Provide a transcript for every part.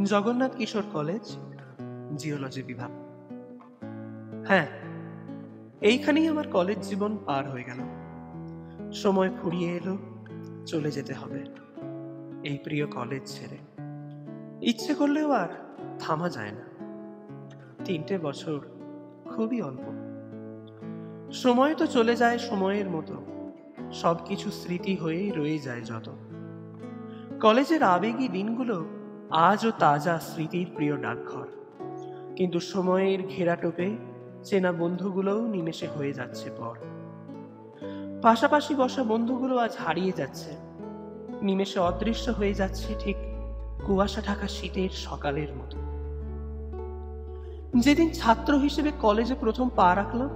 Jagannath Kishore college, geology বিভাগ। হ্যাঁ, এইখানেই আমার কলেজ জীবন পার হয়ে গেল। সময় ফুরিয়ে এলো, চলে যেতে হবে এই প্রিয় কলেজ ছেড়ে। ইচ্ছে করলেও আর থামা যায় না। 3টে বছর খুবই অল্প। সময় তো চলে যায় সময়ের মতো, সবকিছু স্মৃতি হয়ে রয়ে যায় যত। কলেজের আবেগী দিনগুলো আজও তাজা স্মৃতির প্রিয় ডাকঘর। কিন্তু সময়ের ঘেরাটোপে চেনা বন্ধুগুলোও নিমেষে হয়ে যাচ্ছে পর। পাশাপাশি বসা বন্ধুগুলো আজ হারিয়ে যাচ্ছে, নিমেষে অদৃশ্য হয়ে যাচ্ছে, ঠিক কুয়াশা ঢাকা শীতের সকালের মতো। যেদিন ছাত্র হিসেবে কলেজে প্রথম পা রাখলাম,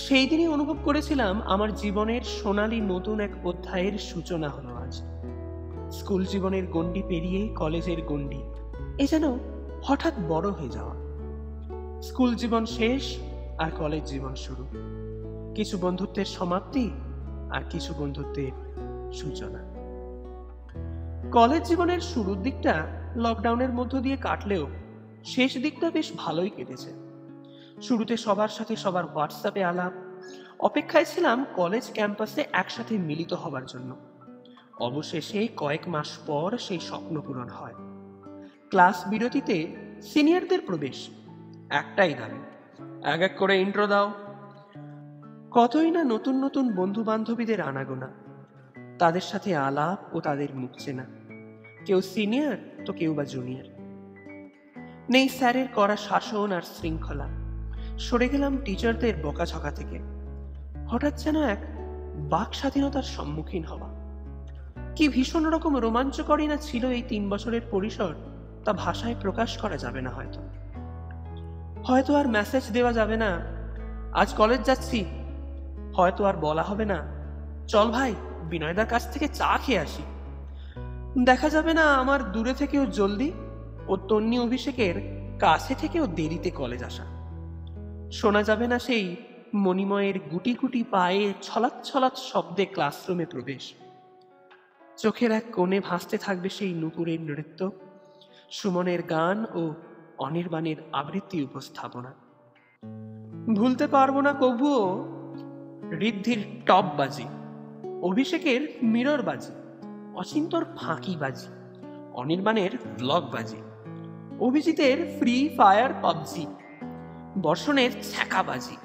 সেই দিনই অনুভব করেছিলাম আমার জীবনের সোনালী নতুন এক অধ্যায়ের সূচনা হলো আজ। স্কুল জীবনের গণ্ডি পেরিয়ে কলেজের গণ্ডি, এ যেন হঠাৎ বড় হয়ে যাওয়া। স্কুল জীবন শেষ আর কলেজ জীবন শুরু। কিছু বন্ধুত্বের সমাপ্তি আর কিছু বন্ধুত্বের সূচনা। কলেজ জীবনের শুরুর দিকটা লকডাউনের মধ্য দিয়ে কাটলেও শেষ দিকটা বেশ ভালোই কেটেছে। শুরুতে সবার সাথে সবার হোয়াটসঅ্যাপে আলাপ, অপেক্ষায় ছিলাম কলেজ ক্যাম্পাসে একসাথে মিলিত হবার জন্য। অবশেষে কয়েক মাস পর সেই স্বপ্ন পূরণ হয়। ক্লাস বিরতিতে সিনিয়রদের প্রবেশ, একটাই দাবি, এক এক করে ইন্ট্রো দাও। কতই না নতুন নতুন বন্ধু বান্ধবীদের আনাগোনা, তাদের সাথে আলাপ ও তাদের মুখ চেনা। কেউ সিনিয়র তো কেউ বা জুনিয়র। নেই স্যারের কড়া শাসন আর শৃঙ্খলা, সরে গেলাম টিচারদের বকাঝকা থেকে। হঠাৎ যেন এক বাক স্বাধীনতার সম্মুখীন হওয়া। কি ভীষণ রকম রোমাঞ্চকরই না ছিল এই 3 বছরের পরিসর, তা ভাষায় প্রকাশ করা যাবে না। হয়তো আর মেসেজ দেওয়া যাবে না, আজ কলেজ যাচ্ছি। হয়তো আর বলা হবে না, চল ভাই বিনয়দার কাছ থেকে চা খেয়ে আসি। দেখা যাবে না আমার দূরে থেকেও জলদি ও তন্নি অভিষেকের কাছে থেকেও দেরিতে কলেজ আসা। শোনা যাবে না সেই মণিময়ের গুটি গুটি পায়ে ছলাৎ ছলাৎ শব্দে ক্লাসরুমে প্রবেশ। চোখের এক কোণে ভাসতে থাকবে সেই নুপুরের নৃত্য, সুমনের গান ও অনির্বাণের আবৃত্তি উপস্থাপনা। ভুলতে পারবো না কভুও ঋদ্ধির টপ বাজি, অভিষেকের মিরর বাজি, অচিন্তর ফাঁকি বাজি, অনির্বাণের ব্লগ বাজি, অভিজিতের ফ্রি ফায়ার পাবজি, বর্ষণের ছ্যাঁকা বাজি,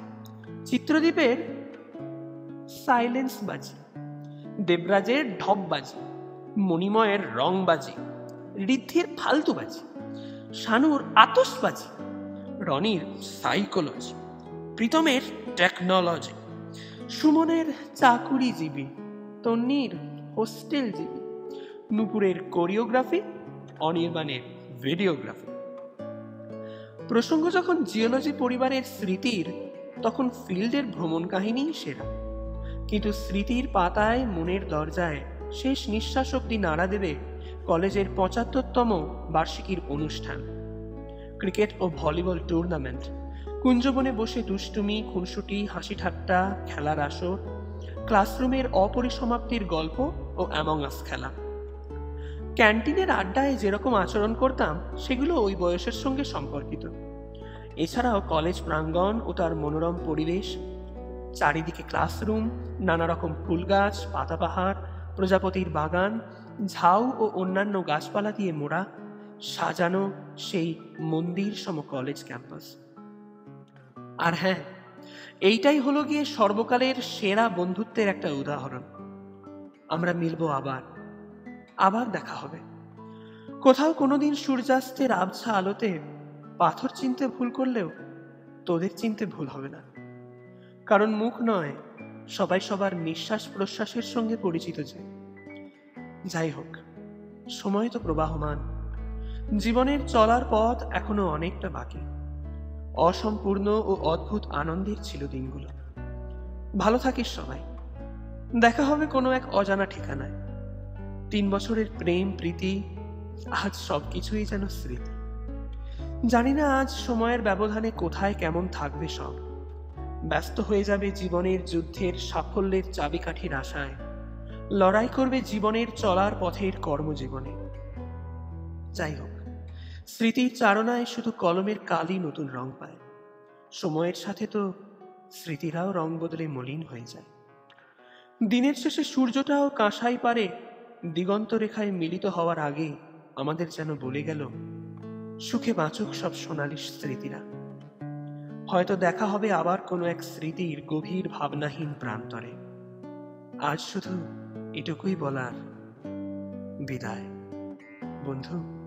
চিত্রদীপের সাইলেন্স বাজি, দেবরাজের ঢপ বাজি, মণিময়ের রং বাজি, ঋদ্ধির ফালতু বাজি, শানুর আতশবাজি, রনির সাইকোলজি, প্রীতমের টেকনোলজি, সুমনের চাকুরিজীবী, তন্নির হোস্টেলজীবী, নুপুরের কোরিওগ্রাফি, অনির্বাণের ভিডিওগ্রাফি। প্রসঙ্গ যখন জিওলজি পরিবারের স্মৃতির, তখন ফিল্ডের ভ্রমণ কাহিনীই সেরা। কিন্তু স্মৃতির পাতায় মনের দরজায় শেষ নিঃশ্বাস অব্দি নাড়া দেবে কলেজের 75তম বার্ষিকীর অনুষ্ঠান, ক্রিকেট ও ভলিবল টুর্নামেন্ট, কুঞ্জবনে বসে দুষ্টুমি, খুনসুটি, হাসি ঠাট্টা, খেলার আসর, ক্লাসরুমের অপরিসমাপ্তির গল্প ও অ্যামং আস খেলা। ক্যান্টিনের আড্ডায় যেরকম আচরণ করতাম সেগুলো ওই বয়সের সঙ্গে সম্পর্কিত। এছাড়াও কলেজ প্রাঙ্গণ ও তার মনোরম পরিবেশ, চারিদিকে ক্লাসরুম, নানা রকম ফুল গাছ, পাতাবাহার, প্রজাপতির বাগান, ঝাউ ও অন্যান্য গাছপালা দিয়ে মোড়া সাজানো সেই মন্দির সম কলেজ ক্যাম্পাস। আর হ্যাঁ, এইটাই হলো গিয়ে সর্বকালের সেরা বন্ধুত্বের একটা উদাহরণ। আমরা মিলবো আবার দেখা হবে। কোথাও কোনোদিন সূর্যাস্তের আবছা আলোতে পাথর চিনতে ভুল করলেও তোদের চিনতে ভুল হবে না, কারণ মুখ নয়, সবাই সবার নিঃশ্বাস প্রশ্বাসের সঙ্গে পরিচিত যে। যাই হোক, সময় তো প্রবাহমান, জীবনের চলার পথ এখনো অনেকটা বাকি। অসম্পূর্ণ ও অদ্ভুত আনন্দের ছিল দিনগুলো। ভালো থাকিস সবাই, দেখা হবে কোনো এক অজানা ঠিকানায়। 3 বছরের প্রেম প্রীতি আজ সবকিছুই যেন স্মৃতি। জানি না আজ সময়ের ব্যবধানে কোথায় কেমন থাকবে সব। ব্যস্ত হয়ে যাবে জীবনের যুদ্ধের সাফল্যের চাবিকাঠির আশায়, লড়াই করবে জীবনের চলার পথের কর্মজীবনে। যাই হোক, স্মৃতির চারণায় শুধু কলমের কালি নতুন রং পায়। সময়ের সাথে তো স্মৃতিরাও রং বদলে মলিন হয়ে যায়। দিনের শেষে সূর্যটাও কাঁসাই পারে দিগন্ত রেখায় মিলিত হওয়ার আগে আমাদের যেন বলে গেল, সুখে বাঁচুক সব সোনালী স্মৃতিরা। হয়তো দেখা হবে আবার কোনো এক স্মৃতির গভীর ভাবনাহীন প্রান্তরে। আজ শুধু এটুকুই বলার, বিদায় বন্ধু।